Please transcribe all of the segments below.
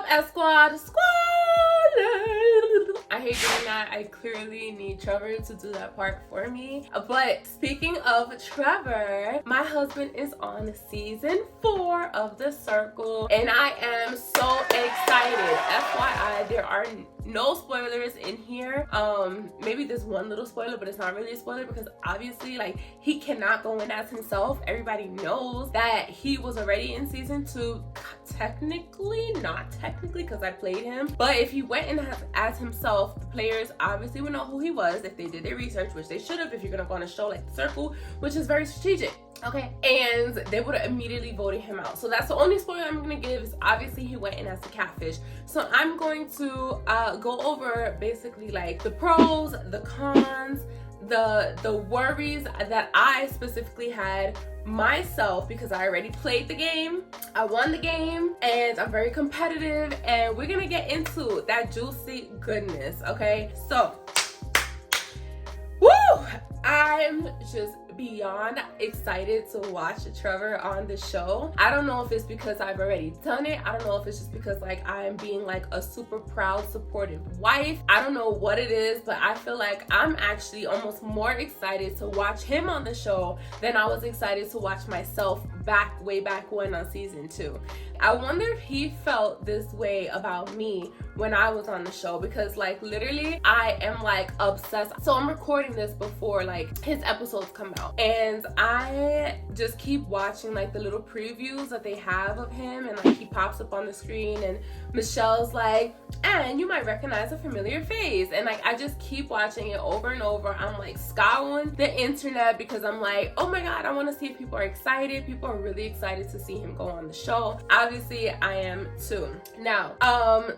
Squad. I hate doing that. I clearly need Trevor to do that part for me. But speaking of Trevor, my husband is on season 4 of The Circle, and I am so excited. FYI, there are no spoilers in here. Maybe there's one little spoiler, but it's not really a spoiler because obviously, like, he cannot go in as himself. Everybody knows that he was already in season 2. Technically, not technically, because I played him. But if he went in as himself, the players obviously would know who he was if they did their research, which they should have if you're gonna go on a show like The Circle, which is very strategic. Okay, and they would have immediately voted him out. So that's the only spoiler I'm gonna give, is obviously he went in as a catfish. So I'm going to go over basically like the pros, the cons, the worries that I specifically had myself, because I already played the game, I won the game, and I'm very competitive, and we're gonna get into that juicy goodness. Okay, so woo, I'm just beyond excited to watch Trevor on the show. I don't know if it's because I've already done it. I don't know if it's just because like I'm being like a super proud, supportive wife. I don't know what it is, but I feel like I'm actually almost more excited to watch him on the show than I was excited to watch myself way back when on season 2. I wonder if he felt this way about me when I was on the show, because like literally I am like obsessed. So I'm recording this before like his episodes come out, and I just keep watching like the little previews that they have of him, and like he pops up on the screen and Michelle's like, and you might recognize a familiar face, and like I just keep watching it over and over. I'm like scouring the internet because I'm like, oh my god, I want to see if people are excited. People are really excited to see him go on the show. Obviously I am too. Now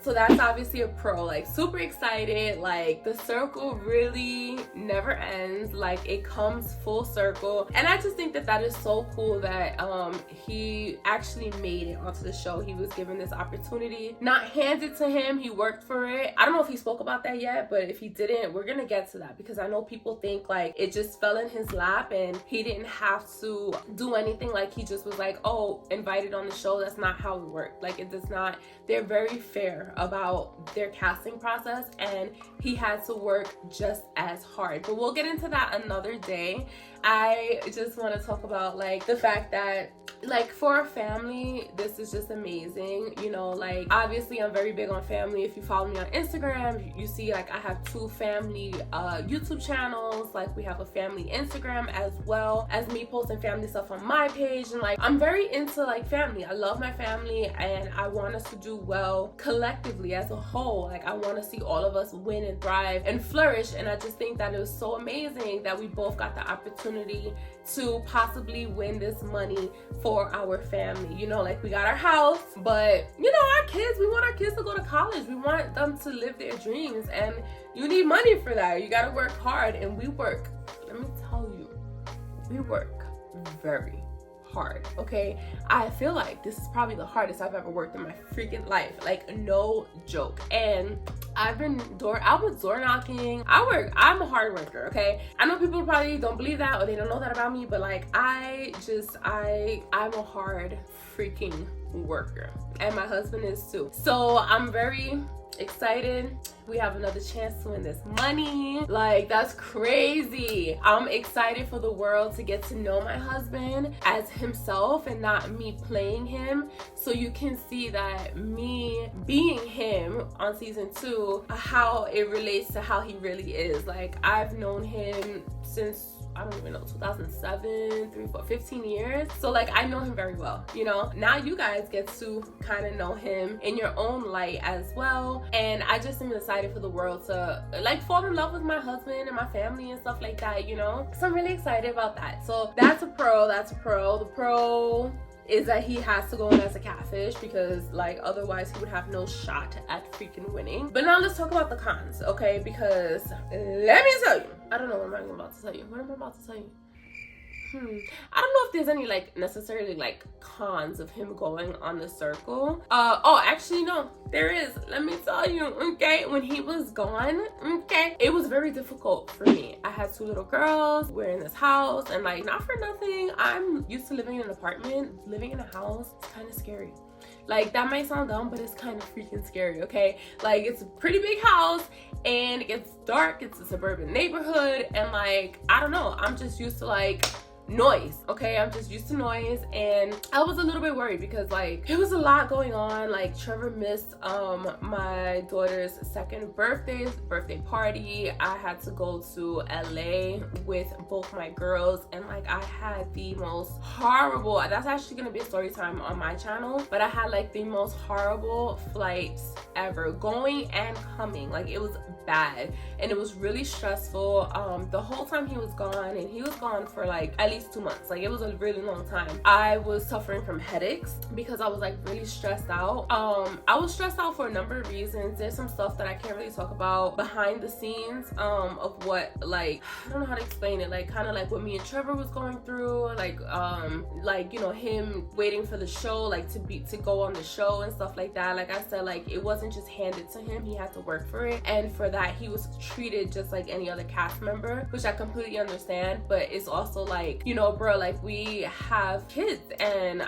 so that's obviously a pro, like super excited. Like The Circle really never ends, like it comes full circle, and I just think that that is so cool that he actually made it onto the show. He was given this opportunity, not handed to him, he worked for it. I don't know if he spoke about that yet, but if he didn't, we're gonna get to that, because I know people think like it just fell in his lap and he didn't have to do anything, like he just was like, oh, invited on the show. That's not how it worked. Like it does not. They're very fair about their casting process, and he had to work just as hard, but we'll get into that another day. I just want to talk about like the fact that like for a family, this is just amazing. You know, like obviously I'm very big on family. If you follow me on Instagram, you see like I have 2 family YouTube channels. Like we have a family Instagram as well as me posting family stuff on my page, and like I'm very into like family. I love my family, and I want us to do well collectively as a whole. Like I want to see all of us win and thrive and flourish, and I just think that it was so amazing that we both got the opportunity to possibly win this money for our family. You know, like we got our house, but you know, our kids, we want our kids to go to college. We want them to live their dreams, and you need money for that. You got to work hard, and we work, let me tell you, we work very hard. Okay, I feel like this is probably the hardest I've ever worked in my freaking life, like no joke. And I was door knocking. I'm a hard worker. Okay, I know people probably don't believe that, or they don't know that about me, but like I'm a hard freaking worker, and my husband is too. So I'm very excited. We have another chance to win this money. Like that's crazy. I'm excited for the world to get to know my husband as himself and not me playing him, so you can see that me being him on season 2, how it relates to how he really is. Like I've known him since, I don't even know, 2007, 3, 4, 15 years. So like I know him very well, you know. Now you guys get to kind of know him in your own light as well. And I just am excited for the world to like fall in love with my husband and my family and stuff like that, you know. So I'm really excited about that. So that's a pro, that's a pro. The pro is that he has to go in as a catfish, because like otherwise he would have no shot at freaking winning. But now let's talk about the cons, okay? Because let me tell you, I don't know what I'm about to tell you. What am I about to tell you? I don't know if there's any like necessarily like cons of him going on The Circle. Oh, actually no, there is. Let me tell you, okay, when he was gone, okay, it was very difficult for me. I had 2 little girls, we're in this house, and like not for nothing, I'm used to living in an apartment. Living in a house, it's kind of scary. Like, that might sound dumb, but it's kind of freaking scary, okay? Like, it's a pretty big house and it gets dark, it's a suburban neighborhood, and like, I don't know, I'm just used to like noise, okay? I'm just used to noise, and I was a little bit worried because like it was a lot going on. Like, Trevor missed my daughter's second birthday party. I had to go to LA with both my girls, and like I had the most horrible, that's actually gonna be a story time on my channel, but I had like the most horrible flights ever, going and coming. Like, it was bad and it was really stressful. The whole time he was gone, and he was gone for like at least 2 months. Like, it was a really long time. I was suffering from headaches because I was like really stressed out. I was stressed out for a number of reasons. There's some stuff that I can't really talk about behind the scenes of what, like, I don't know how to explain it, like kind of like what me and Trevor was going through, like you know, him waiting for the show, like to go on the show and stuff like that. Like I said, like, it wasn't just handed to him, he had to work for it, and for that he was treated just like any other cast member, which I completely understand. But it's also like, you know, bro, like, we have kids, and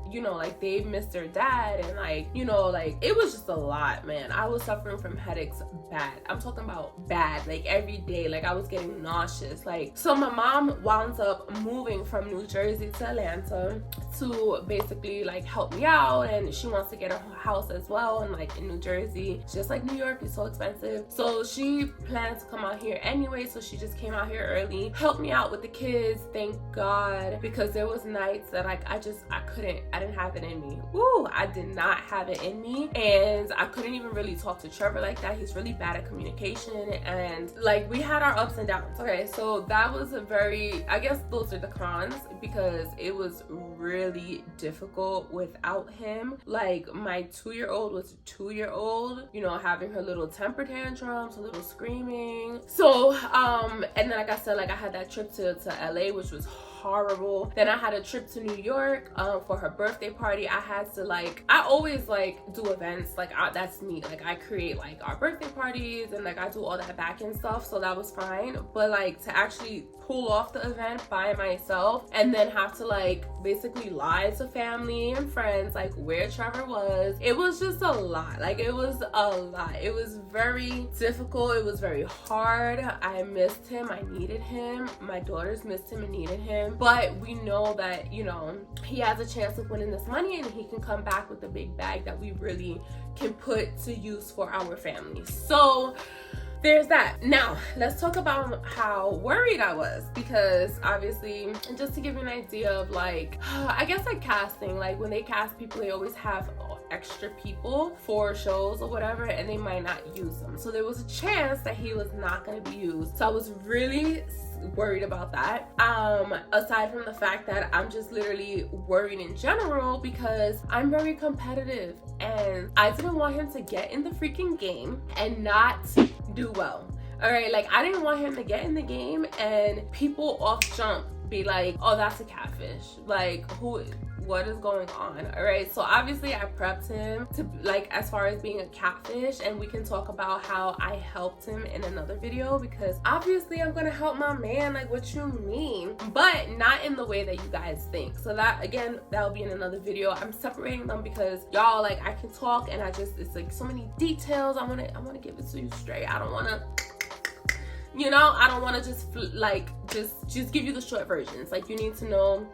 you know, like, they miss their dad, and like, you know, like, it was just a lot, man. I was suffering from headaches bad. I'm talking about bad, like every day. Like, I was getting nauseous. Like, so my mom wound up moving from New Jersey to Atlanta to basically like help me out, and she wants to get a house as well, and like in New Jersey, just like New York, is so expensive. So she planned to come out here anyway, so she just came out here early, helped me out with the kids. Thank God, because there was nights that like I didn't have it in me. Woo, I did not have it in me, and I couldn't even really talk to Trevor like that. He's really bad at communication, and like, we had our ups and downs. Okay, so that was a very, I guess those are the cons, because it was really difficult without him. Like, my 2-year-old was a 2-year-old, you know, having her little temper tantrums, a little screaming. So and then, like I said, like, I had that trip to LA, which was horrible. Then I had a trip to New York for her birthday party. I had to like, I always like do events, like that's me, like I create like our birthday parties, and like I do all that back end stuff, so that was fine. But like, to actually pull off the event by myself and then have to like basically lie to family and friends like where Trevor was, it was just a lot. Like, it was a lot. It was very difficult. It was very hard. I missed him. I needed him. My daughters missed him and needed him. But we know that, you know, he has a chance of winning this money, and he can come back with a big bag that we really can put to use for our family. So there's that. Now let's talk about how worried I was, because obviously, just to give you an idea of like, I guess like casting, like when they cast people, they always have extra people for shows or whatever, and they might not use them. So there was a chance that he was not going to be used. So I was really worried about that. Aside from the fact that I'm just literally worried in general, because I'm very competitive, and I didn't want him to get in the freaking game and not do well. All right, like, I didn't want him to get in the game and people off jump be like, oh, that's a catfish. Like, what is going on? All right, so obviously I prepped him to like, as far as being a catfish, and we can talk about how I helped him in another video, because obviously I'm gonna help my man. Like, what you mean? But not in the way that you guys think. So that, again, that'll be in another video. I'm separating them because y'all, like, I can talk, and it's like so many details. I want to give it to you straight. I don't want to, you know, I don't want to just like just give you the short versions. Like, you need to know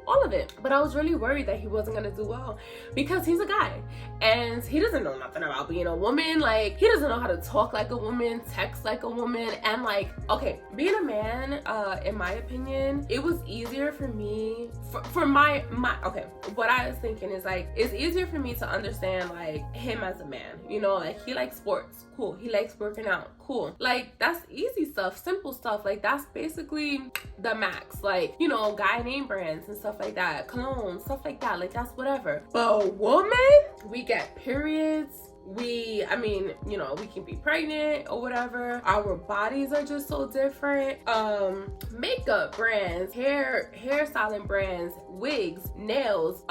all of it. But I was really worried that he wasn't gonna do well, because he's a guy and he doesn't know nothing about being a woman. Like, he doesn't know how to talk like a woman, text like a woman, and like, okay, being a man, in my opinion, it was easier for me for my okay, what I was thinking is like, it's easier for me to understand like him as a man, you know, like he likes sports, cool, he likes working out, cool, like that's easy stuff, simple stuff, like that's basically the max, like, you know, guy name brands and stuff like that, cologne, stuff like that, like that's whatever. But a woman, we get periods, I mean, you know, we can be pregnant or whatever. Our bodies are just so different. Makeup brands, hairstyling brands, wigs, nails,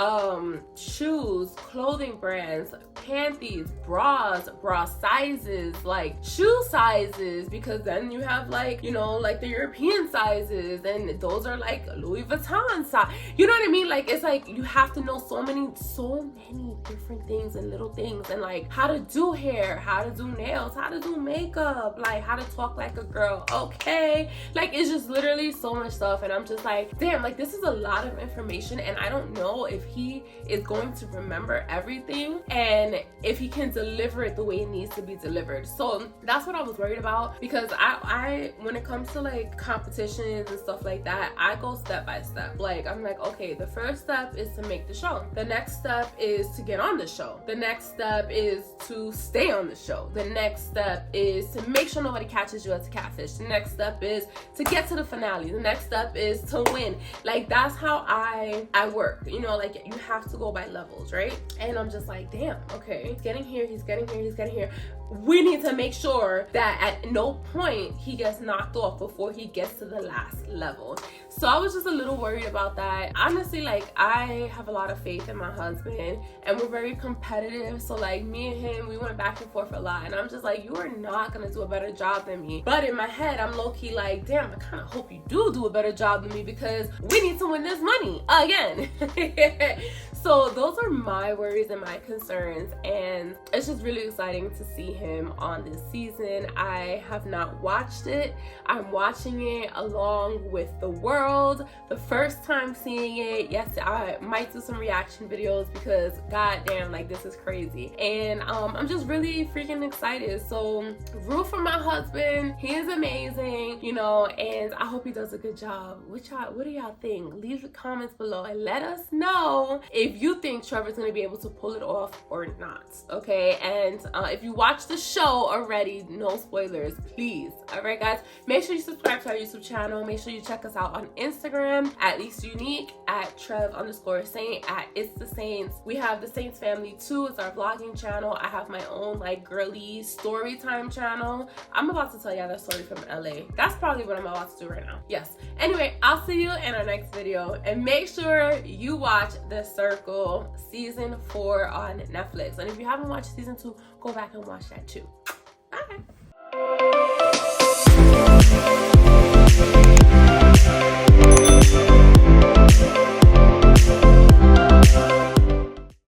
shoes, clothing brands, panties, bra sizes, like shoe sizes, because then you have like, you know, like the European sizes, and those are like Louis Vuitton size. You know what I mean? Like, it's like you have to know so many different things and little things, and like how to do hair, how to do nails, how to do makeup, like how to talk like a girl. Okay, like it's just literally so much stuff, and I'm just like, damn, like this is a lot of information, and I don't know if he is going to remember everything and if he can deliver it the way it needs to be delivered. So that's what I was worried about, because I when it comes to like competitions and stuff like that, I go step by step. Like, I'm like, okay, the first step is to make the show, the next step is to get on the show, the next step is to stay on the show, the next step is to make sure nobody catches you as a catfish, the next step is to get to the finale, the next step is to win. Like, that's how I work, you know, like you have to go by levels, right? And I'm just like, damn, okay, he's getting here, he's getting here, he's getting here. We need to make sure that at no point he gets knocked off before he gets to the last level. So I was just a little worried about that. Honestly, like, I have a lot of faith in my husband, and we're very competitive. So like, me and him, we went back and forth a lot, and I'm just like, you are not gonna do a better job than me. But in my head, I'm low-key like, damn, I kind of hope you do a better job than me, because we need to win this money again. So those are my worries and my concerns, and it's just really exciting to see him on this season. I have not watched it. I'm watching it along with the world. The first time seeing it, yes, I might do some reaction videos, because goddamn, like, this is crazy. And I'm just really freaking excited. So root for my husband. He is amazing, you know, and I hope he does a good job. What do y'all think? Leave the comments below and let us know if you think Trevor's gonna be able to pull it off or not, okay? And if you watch the show already, no spoilers, please. All right, guys, make sure you subscribe to our YouTube channel. Make sure you check us out on Instagram at LEESA'S, at TREV_Saint, at It's the Saints. We have the Saints family too. It's our vlogging channel. I have my own like girly story time channel. I'm about to tell y'all that story from LA. That's probably what I'm about to do right now. Yes. Anyway, I'll see you in our next video, and make sure you watch The Circle season 4 on Netflix. And if you haven't watched season 2, go back and watch that too. Bye.